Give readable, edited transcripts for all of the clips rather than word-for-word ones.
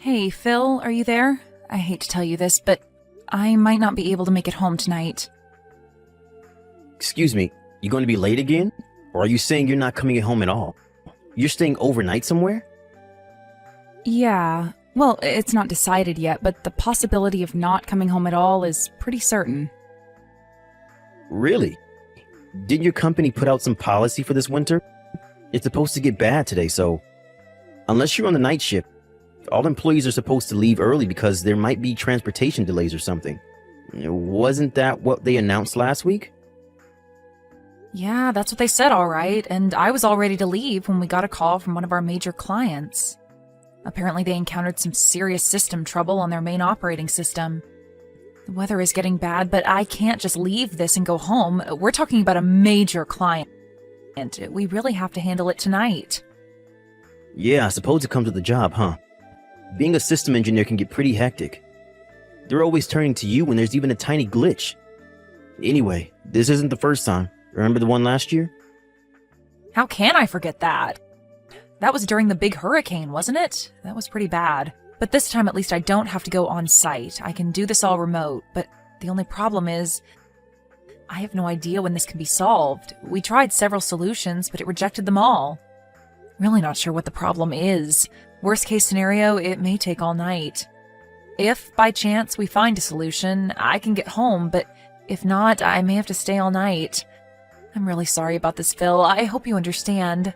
Hey, Phil, are you there? I hate to tell you this, but I might not be able to make it home tonight. Excuse me, you going to be late again? Or are you saying you're not coming home at all? You're staying overnight somewhere? Yeah, well, it's not decided yet, but the possibility of not coming home at all is pretty certain. Really? Didn't your company put out some policy for this winter? It's supposed to get bad today, so unless you're on the night shift, all employees are supposed to leave early because there might be transportation delays or something. Wasn't that what they announced last week? Yeah, that's what they said, all right, and I was all ready to leave when we got a call from one of our major clients. Apparently they encountered some serious system trouble on their main operating system. The weather is getting bad, but I can't just leave this and go home. We're talking about a major client, and we really have to handle it tonight. Yeah, I suppose it comes with the job, huh? Being a system engineer can get pretty hectic. They're always turning to you when there's even a tiny glitch. Anyway, this isn't the first time. Remember the one last year? How can I forget that? That was during the big hurricane, wasn't it? That was pretty bad. But this time at least I don't have to go on site. I can do this all remote, but the only problem is I have no idea when this can be solved. We tried several solutions, but it rejected them all. Really not sure what the problem is. Worst case scenario, it may take all night. If, by chance, we find a solution, I can get home, but if not, I may have to stay all night. I'm really sorry about this, Phil. I hope you understand.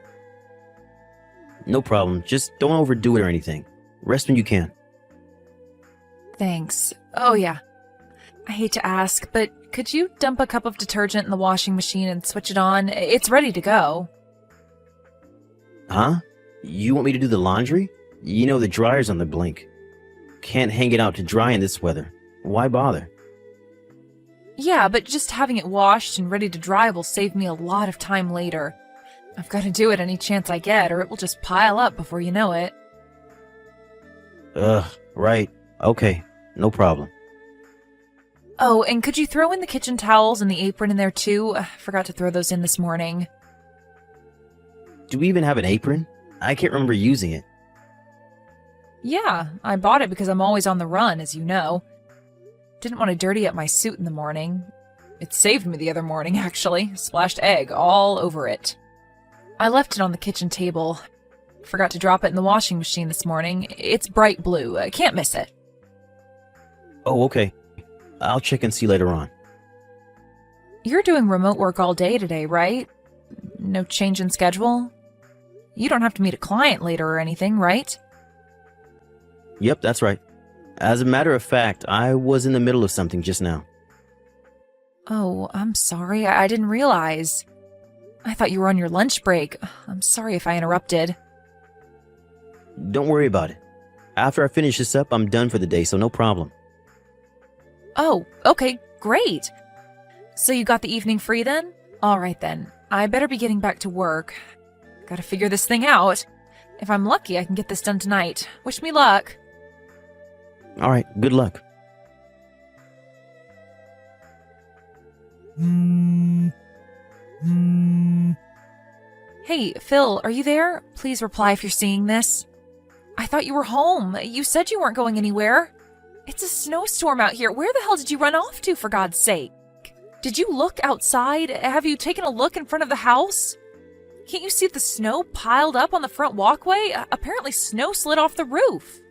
No problem. Just don't overdo it or anything. Rest when you can. Thanks. Oh, yeah. I hate to ask, but could you dump a cup of detergent in the washing machine and switch it on? It's ready to go. Huh? You want me to do the laundry? You know the dryer's on the blink. Can't hang it out to dry in this weather. Why bother? Yeah, but just having it washed and ready to dry will save me a lot of time later. I've got to do it any chance I get, or it will just pile up before you know it. Right. Okay, no problem. Oh, and could you throw in the kitchen towels and the apron in there too? I forgot to throw those in this morning. Do we even have an apron? I can't remember using it. Yeah, I bought it because I'm always on the run, as you know. Didn't want to dirty up my suit in the morning. It saved me the other morning, actually. Splashed egg all over it. I left it on the kitchen table. Forgot to drop it in the washing machine this morning. It's bright blue. I can't miss it. Oh, okay. I'll check and see later on. You're doing remote work all day today, right? No change in schedule? You don't have to meet a client later or anything, right? Yep, that's right. As a matter of fact, I was in the middle of something just now. Oh, I'm sorry. I didn't realize. I thought you were on your lunch break. I'm sorry if I interrupted. Don't worry about it. After I finish this up, I'm done for the day, so no problem. Oh, okay, great. So you got the evening free then? All right then. I better be getting back to work. Gotta figure this thing out. If I'm lucky, I can get this done tonight. Wish me luck. All right, good luck. Hey, Phil, are you there? Please reply if you're seeing this. I thought you were home. You said you weren't going anywhere. It's a snowstorm out here. Where the hell did you run off to, for God's sake? Did you look outside? Have you taken a look in front of the house? Can't you see the snow piled up on the front walkway? Apparently snow slid off the roof.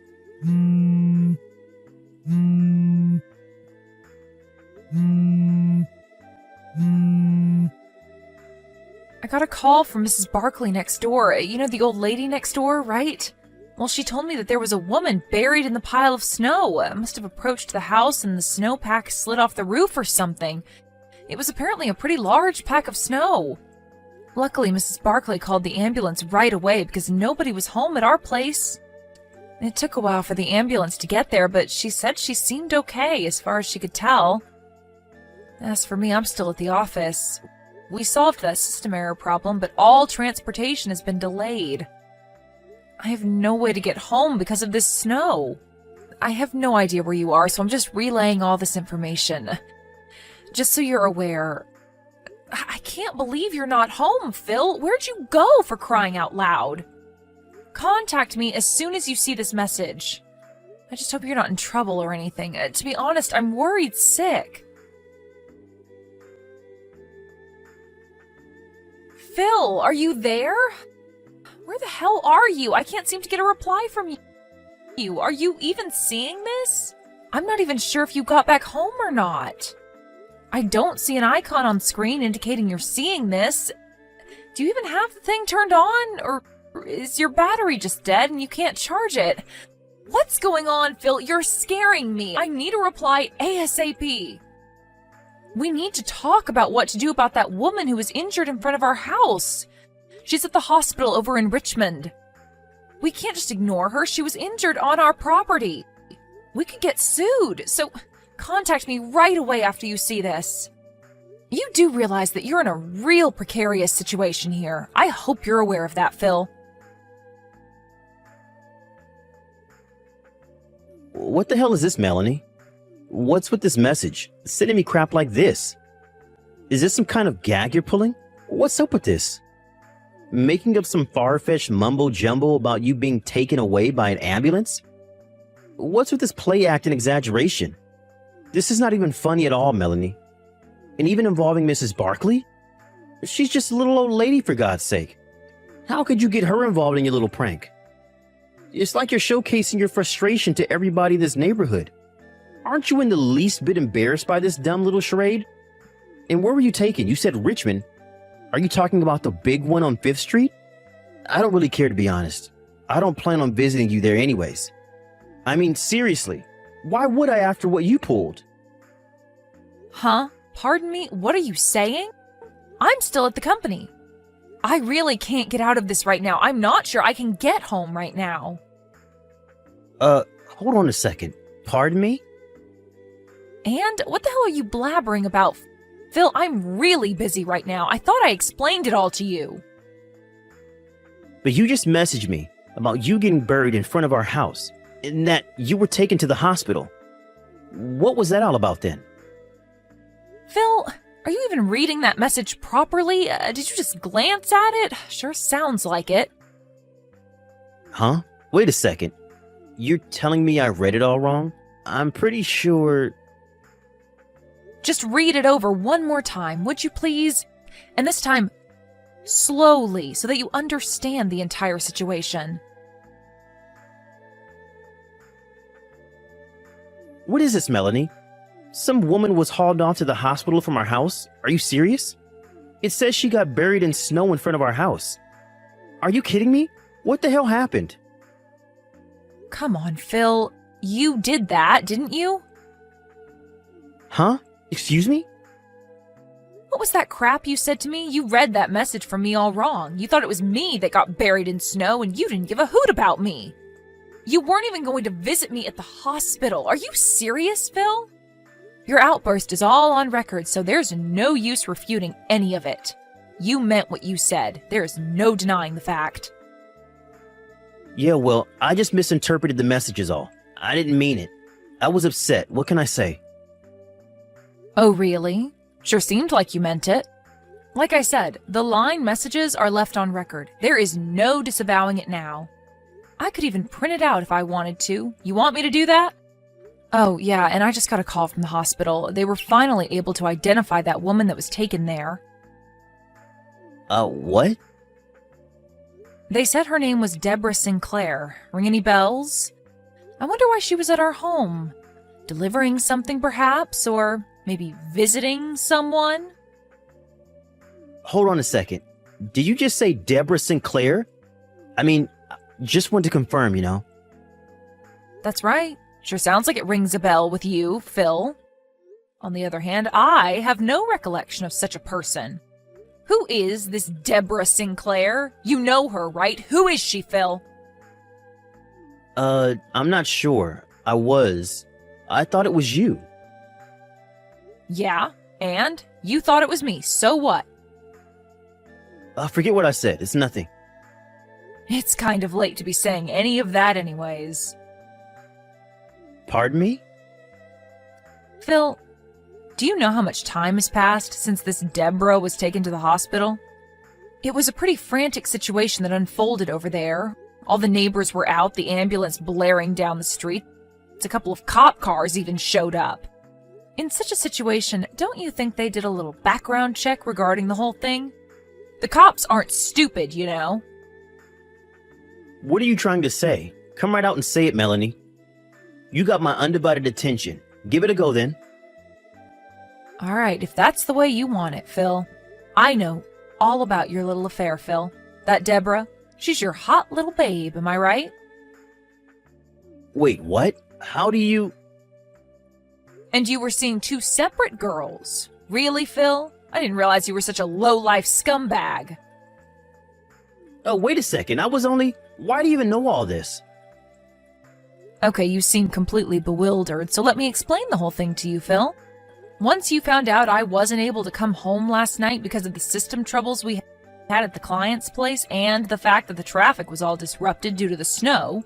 I got a call from Mrs. Barkley next door. You know the old lady next door, right? Well, she told me that there was a woman buried in the pile of snow. Must have approached the house and the snowpack slid off the roof or something. It was apparently a pretty large pack of snow. Luckily, Mrs. Barkley called the ambulance right away because nobody was home at our place. It took a while for the ambulance to get there, but she said she seemed okay as far as she could tell. As for me, I'm still at the office. We solved that system error problem, but all transportation has been delayed. I have no way to get home because of this snow. I have no idea where you are, so I'm just relaying all this information. Just so you're aware, I can't believe you're not home, Phil. Where'd you go, for crying out loud? Contact me as soon as you see this message. I just hope you're not in trouble or anything. To be honest, I'm worried sick. Phil, are you there? Where the hell are you? I can't seem to get a reply from you. Are you even seeing this? I'm not even sure if you got back home or not. I don't see an icon on screen indicating you're seeing this. Do you even have the thing turned on? Or is your battery just dead and you can't charge it? What's going on, Phil? You're scaring me. I need a reply ASAP. We need to talk about what to do about that woman who was injured in front of our house. She's at the hospital over in Richmond. We can't just ignore her. She was injured on our property. We could get sued, so contact me right away after you see this. You do realize that you're in a real precarious situation here. I hope you're aware of that, Phil. What the hell is this, Melanie? What's with this message? Sending me crap like this? Is this some kind of gag you're pulling? What's up with this? Making up some far-fetched mumbo-jumbo about you being taken away by an ambulance? What's with this play act and exaggeration? This is not even funny at all, Melanie. And even involving Mrs. Barkley? She's just a little old lady, for God's sake. How could you get her involved in your little prank? It's like you're showcasing your frustration to everybody in this neighborhood. Aren't you in the least bit embarrassed by this dumb little charade? And where were you taken? You said Richmond. Are you talking about the big one on 5th Street? I don't really care, to be honest. I don't plan on visiting you there anyways. I mean, seriously, why would I after what you pulled? Huh? Pardon me? What are you saying? I'm still at the company. I really can't get out of this right now. I'm not sure I can get home right now. Hold on a second. Pardon me? And what the hell are you blabbering about? Phil, I'm really busy right now. I thought I explained it all to you. But you just messaged me about you getting buried in front of our house and that you were taken to the hospital. What was that all about then? Phil, are you even reading that message properly? Did you just glance at it? Sure sounds like it. Huh? Wait a second. You're telling me I read it all wrong? I'm pretty sure... Just read it over one more time, would you please? And this time, slowly, so that you understand the entire situation. What is this, Melanie? Some woman was hauled off to the hospital from our house? Are you serious? It says she got buried in snow in front of our house. Are you kidding me? What the hell happened? Come on, Phil. You did that, didn't you? Huh? Excuse me? What was that crap you said to me? You read that message from me all wrong. You thought it was me that got buried in snow, and you didn't give a hoot about me. You weren't even going to visit me at the hospital. Are you serious, Phil? Your outburst is all on record, so there's no use refuting any of it. You meant what you said. There is no denying the fact. Yeah, well, I just misinterpreted the message is all. I didn't mean it. I was upset. What can I say? Oh, really? Sure seemed like you meant it. Like I said, the line messages are left on record. There is no disavowing it now. I could even print it out if I wanted to. You want me to do that? Oh, yeah, and I just got a call from the hospital. They were finally able to identify that woman that was taken there. What? They said her name was Deborah Sinclair. Ring any bells? I wonder why she was at our home. Delivering something, perhaps? Or maybe visiting someone? Hold on a second. Did you just say Deborah Sinclair? I mean, just want to confirm, you know. That's right. Sure sounds like it rings a bell with you, Phil. On the other hand, I have no recollection of such a person. Who is this Deborah Sinclair? You know her, right? Who is she, Phil? I'm not sure. I thought it was you. Yeah, and? You thought it was me, so what? Forget what I said. It's nothing. It's kind of late to be saying any of that anyways. Pardon me? Phil, do you know how much time has passed since this Deborah was taken to the hospital? It was a pretty frantic situation that unfolded over there. All the neighbors were out, the ambulance blaring down the street. A couple of cop cars even showed up. In such a situation, don't you think they did a little background check regarding the whole thing? The cops aren't stupid, you know. What are you trying to say? Come right out and say it, Melanie. You got my undivided attention. Give it a go then. All right, if that's the way you want it, Phil. I know all about your little affair, Phil. That Deborah, she's your hot little babe, am I right? Wait, what? How do you... And you were seeing two separate girls. Really, Phil? I didn't realize you were such a low-life scumbag. Oh, wait a second. Why do you even know all this? Okay, you seem completely bewildered, so let me explain the whole thing to you, Phil. Once you found out I wasn't able to come home last night because of the system troubles we had at the client's place and the fact that the traffic was all disrupted due to the snow,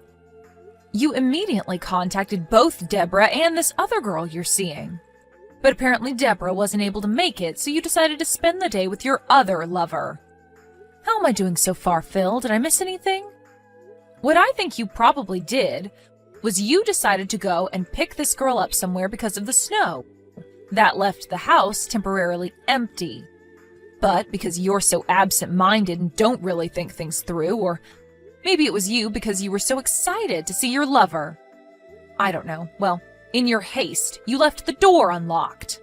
you immediately contacted both Deborah and this other girl you're seeing. But apparently Deborah wasn't able to make it, so you decided to spend the day with your other lover. How am I doing so far, Phil? Did I miss anything? What I think you probably did was you decided to go and pick this girl up somewhere because of the snow. That left the house temporarily empty. But because you're so absent-minded and don't really think things through, or maybe it was you because you were so excited to see your lover. I don't know. Well, in your haste, you left the door unlocked.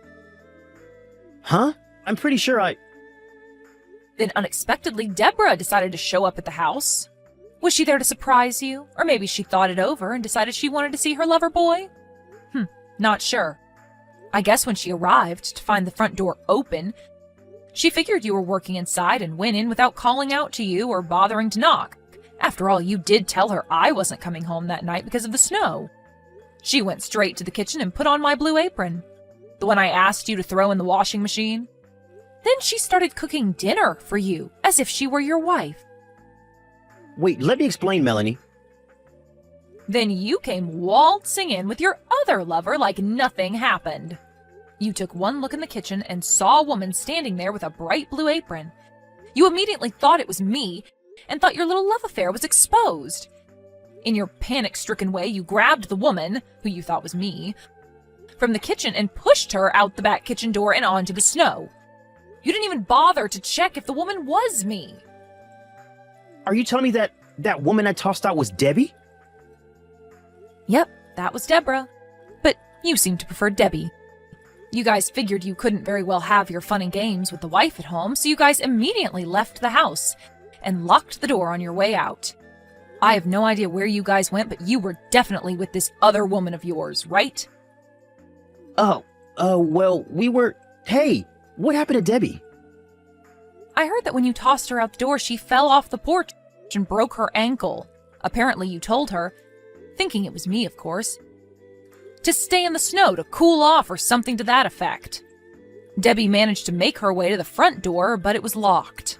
Huh? I'm pretty sure Then unexpectedly, Deborah decided to show up at the house. Was she there to surprise you? Or maybe she thought it over and decided she wanted to see her lover boy? Not sure. I guess when she arrived to find the front door open, she figured you were working inside and went in without calling out to you or bothering to knock. After all, you did tell her I wasn't coming home that night because of the snow. She went straight to the kitchen and put on my blue apron, the one I asked you to throw in the washing machine. Then she started cooking dinner for you, as if she were your wife. Wait, let me explain, Melanie. Then you came waltzing in with your other lover like nothing happened. You took one look in the kitchen and saw a woman standing there with a bright blue apron. You immediately thought it was me and thought your little love affair was exposed. In your panic-stricken way, you grabbed the woman, who you thought was me, from the kitchen and pushed her out the back kitchen door and onto the snow. You didn't even bother to check if the woman was me. Are you telling me that woman I tossed out was Debbie? Yep, that was Deborah. But you seem to prefer Debbie. You guys figured you couldn't very well have your fun and games with the wife at home, so you guys immediately left the house and locked the door on your way out. I have no idea where you guys went, but you were definitely with this other woman of yours, right? Well, we were... Hey, what happened to Debbie? I heard that when you tossed her out the door, she fell off the porch and broke her ankle. Apparently you told her, thinking it was me, of course, to stay in the snow to cool off or something to that effect. Debbie managed to make her way to the front door, but it was locked.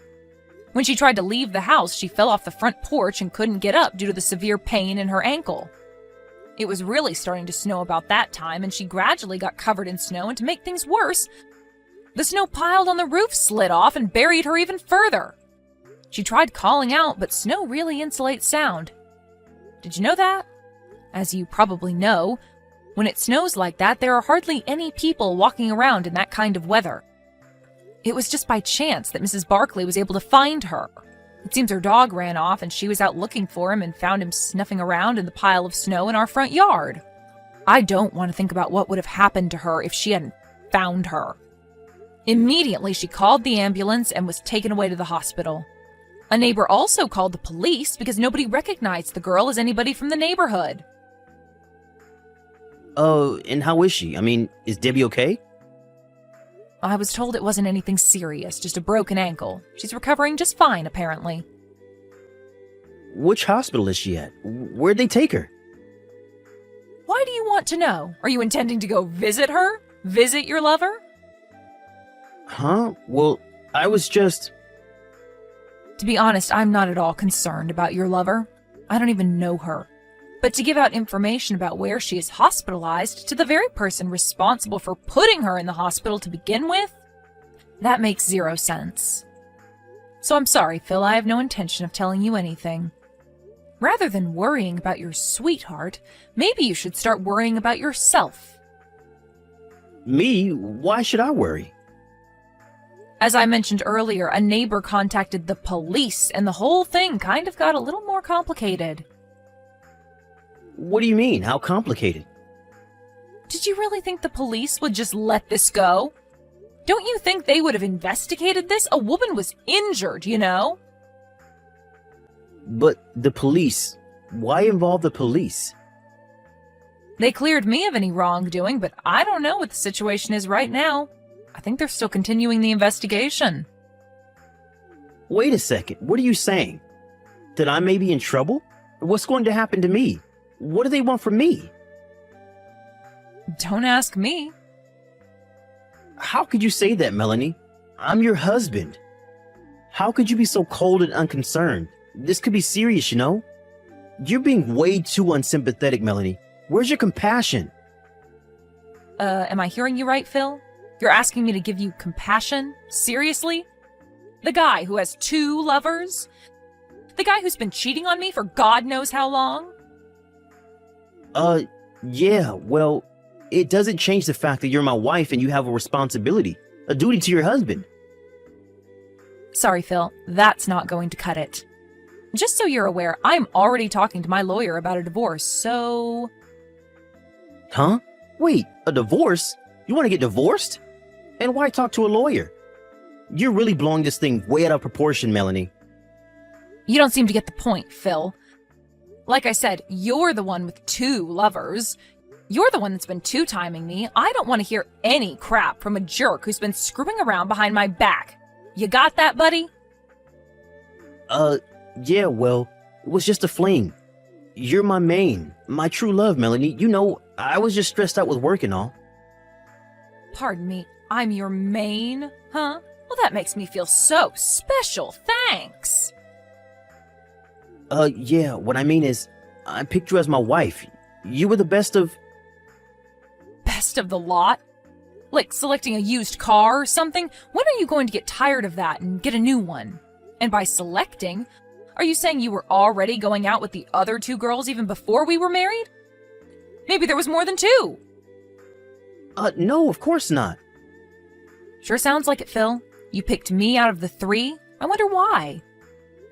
When she tried to leave the house, she fell off the front porch and couldn't get up due to the severe pain in her ankle. It was really starting to snow about that time, and she gradually got covered in snow, and to make things worse, the snow piled on the roof slid off and buried her even further. She tried calling out, but snow really insulates sound. Did you know that? As you probably know, when it snows like that, there are hardly any people walking around in that kind of weather. It was just by chance that Mrs. Barkley was able to find her. It seems her dog ran off and she was out looking for him and found him snuffing around in the pile of snow in our front yard. I don't want to think about what would have happened to her if she hadn't found her. Immediately, she called the ambulance and was taken away to the hospital. A neighbor also called the police because nobody recognized the girl as anybody from the neighborhood. Oh, and how is she? I mean, is Debbie okay? I was told it wasn't anything serious, just a broken ankle. She's recovering just fine, apparently. Which hospital is she at? Where'd they take her? Why do you want to know? Are you intending to go visit her? Visit your lover? Huh? Well, I was just... To be honest, I'm not at all concerned about your lover. I don't even know her. But to give out information about where she is hospitalized to the very person responsible for putting her in the hospital to begin with, that makes zero sense. So I'm sorry, Phil, I have no intention of telling you anything. Rather than worrying about your sweetheart, maybe you should start worrying about yourself. Me? Why should I worry? As I mentioned earlier, a neighbor contacted the police, and the whole thing kind of got a little more complicated. What do you mean? How complicated? Did you really think the police would just let this go? Don't you think they would have investigated this? A woman was injured, you know? But the police. Why involve the police? They cleared me of any wrongdoing, but I don't know what the situation is right now. I think they're still continuing the investigation. Wait a second. What are you saying? That I may be in trouble? What's going to happen to me? What do they want from me? Don't ask me. How could you say that, Melanie? I'm your husband. How could you be so cold and unconcerned? This could be serious, you know? You're being way too unsympathetic, Melanie. Where's your compassion? Am I hearing you right, Phil? You're asking me to give you compassion? Seriously? The guy who has 2 lovers? The guy who's been cheating on me for God knows how long? Yeah, well, it doesn't change the fact that you're my wife and you have a responsibility, a duty to your husband. Sorry, Phil, that's not going to cut it. Just so you're aware, I'm already talking to my lawyer about a divorce, so... Huh? Wait, a divorce? You want to get divorced? And why talk to a lawyer? You're really blowing this thing way out of proportion, Melanie. You don't seem to get the point, Phil. Like I said, you're the one with 2 lovers. You're the one that's been 2-timing me. I don't want to hear any crap from a jerk who's been screwing around behind my back. You got that, buddy? Yeah, well, it was just a fling. You're my main, my true love, Melanie. You know, I was just stressed out with work and all. Pardon me, I'm your main, huh? Well, that makes me feel so special, thanks. Yeah, what I mean is, I picked you as my wife. You were the best of... Best of the lot? Like selecting a used car or something? When are you going to get tired of that and get a new one? And by selecting, are you saying you were already going out with the other 2 girls even before we were married? Maybe there was more than 2. No, of course not. Sure sounds like it, Phil. You picked me out of the 3? I wonder why.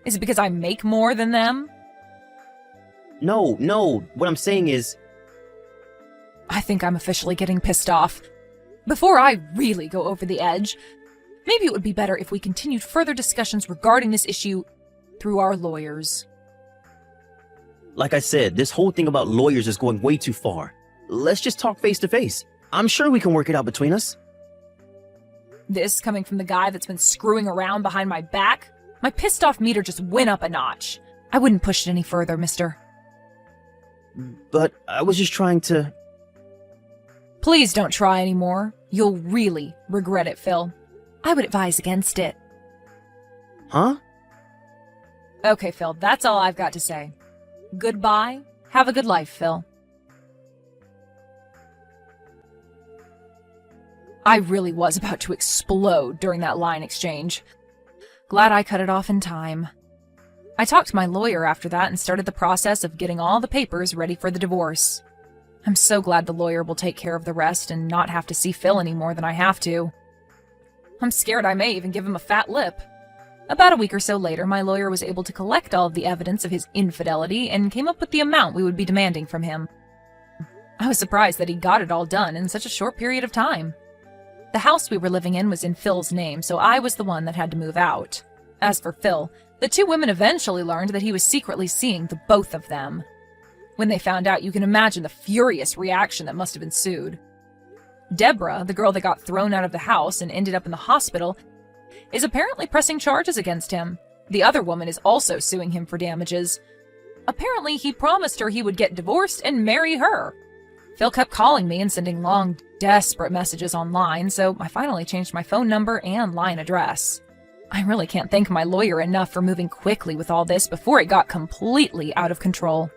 Is it because I make more than them? No, what I'm saying is... I think I'm officially getting pissed off. Before I really go over the edge, maybe it would be better if we continued further discussions regarding this issue through our lawyers. Like I said, this whole thing about lawyers is going way too far. Let's just talk face to face. I'm sure we can work it out between us. This coming from the guy that's been screwing around behind my back? My pissed off meter just went up a notch. I wouldn't push it any further, mister. But I was just trying to... Please don't try anymore. You'll really regret it, Phil. I would advise against it. Huh? Okay, Phil, that's all I've got to say. Goodbye. Have a good life, Phil. I really was about to explode during that line exchange. Glad I cut it off in time. I talked to my lawyer after that and started the process of getting all the papers ready for the divorce. I'm so glad the lawyer will take care of the rest and not have to see Phil any more than I have to. I'm scared I may even give him a fat lip. About a week or so later, my lawyer was able to collect all of the evidence of his infidelity and came up with the amount we would be demanding from him. I was surprised that he got it all done in such a short period of time. The house we were living in was in Phil's name, so I was the one that had to move out. As for Phil, the 2 women eventually learned that he was secretly seeing the both of them. When they found out, you can imagine the furious reaction that must have ensued. Deborah, the girl that got thrown out of the house and ended up in the hospital, is apparently pressing charges against him. The other woman is also suing him for damages. Apparently, he promised her he would get divorced and marry her. Phil kept calling me and sending long, desperate messages online, so I finally changed my phone number and line address. I really can't thank my lawyer enough for moving quickly with all this before it got completely out of control.